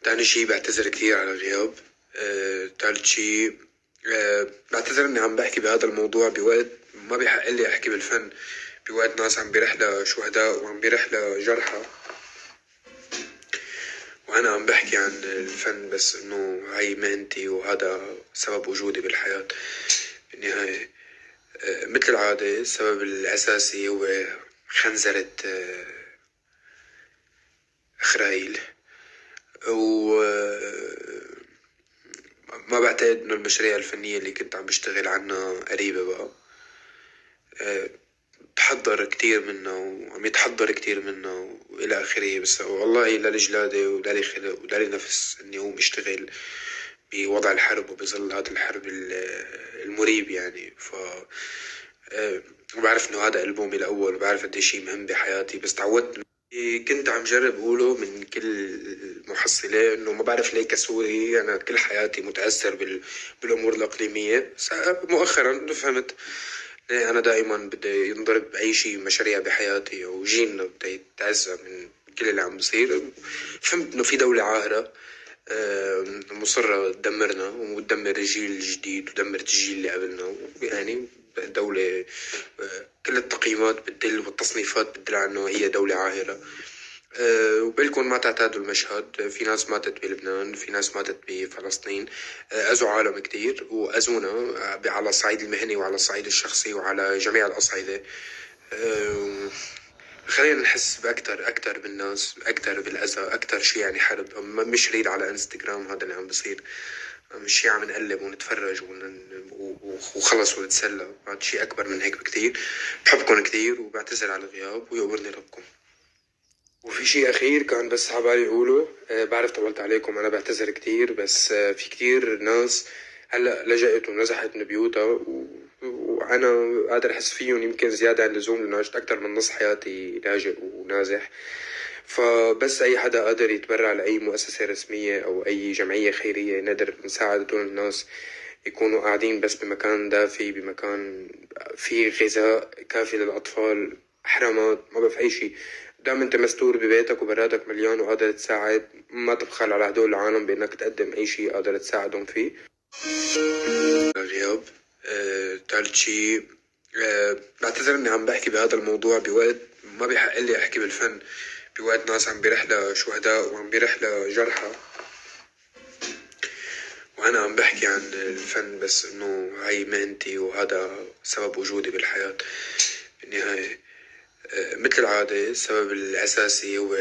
تاني شي بعتذر كثير على الغياب. تالت شي، بعتذر اني عم بحكي بهذا الموضوع بوقت ما بيحق لي احكي بالفن، بوقت ناس عم بيرحلها شهداء وعم بيرحلها جرحى، وانا عم بحكي عن الفن بس انه هاي مهنتي وهذا سبب وجودي بالحياة بالنهاية. مثل العادة السبب الاساسي هو خنزرة إخرايل. و ما بعتقد انه المشاريع الفنية اللي كنت عم بشتغل عنها قريبة بقى. بحضر كتير منها وعم يتحضر كتير منها وإلى آخره، بس والله لا لجلادة ولا لي خلق ولا لي نفس إني أقوم أشتغل بوضع الحرب وبظل هذا الحرب المريب يعني. وبعرف إنه هذا ألبومي الأول وبعرف قد شي مهم بحياتي، بس تعودت كنت عم جرب أقوله من كل محصلة إنه ما بعرف ليه كسوري أنا كل حياتي متأثر بالأمور الإقليمية. بس مؤخرا فهمت ليه أنا دائما بدي ينضرب أي شي مشاريع بحياتي وجيلنا بده يتعزى من كل اللي عم بصير. فهمت إنه في دولة عاهرة مصرة تدمرنا وتدمر الجيل الجديد وتدمر الجيل اللي قبلنا، يعني دولة كل التقييمات بتدل والتصنيفات بتدل على إنه هي دولة عاهرة. وبالكم ما تعتادوا المشهد، في ناس ماتت بلبنان، في ناس ماتت بفلسطين. أذوا عالم كتير وأذونا على الصعيد المهني وعلى الصعيد الشخصي وعلى جميع الأصعدة. خلينا نحس بأكتر بالناس، أكتر بالأذى، أكتر شي يعني حرب. مش ريد على انستغرام هذا اللي عم بصير، مش شي عم نقلب ونتفرج وخلص ونتسلى. هذا شي أكبر من هيك بكتير. بحبكم كتير وبعتذر على الغياب ويقبرني ربكم. وفي شيء أخير كان بس حابالي أقوله. بعرف طولت عليكم، أنا بعتذر كتير، بس في كتير ناس هلأ لجأت ونزحت من بيوتها وأنا قادر أحس فيهم يمكن زيادة عن اللزوم، لأنه عشت أكتر من نص حياتي لاجئ ونازح. فبس أي حدا قادر يتبرع لأي مؤسسة رسمية أو أي جمعية خيرية نقدر نساعد دول الناس يكونوا قاعدين بس بمكان دافي، بمكان فيه غذاء كافي للأطفال، حرامات، ما بعرف أي شيء. دام أنت مستور ببيتك وبراتك مليان وقادر تساعد، ما تبخل على هدول العالم بأنك تقدم أي شيء قادر تساعدهم فيه. الغياب. تالت شي، بعتذر إني عم بحكي بهذا الموضوع بوقت ما بيحق لي أحكي بالفن، بوقت ناس عم بيرحلها شهداء وعم بيرحلها جرحى، وأنا عم بحكي عن الفن بس إنه هاي مهنتي وهذا سبب وجودي بالحياة بالنهاية. مثل العادة السبب الأساسي هو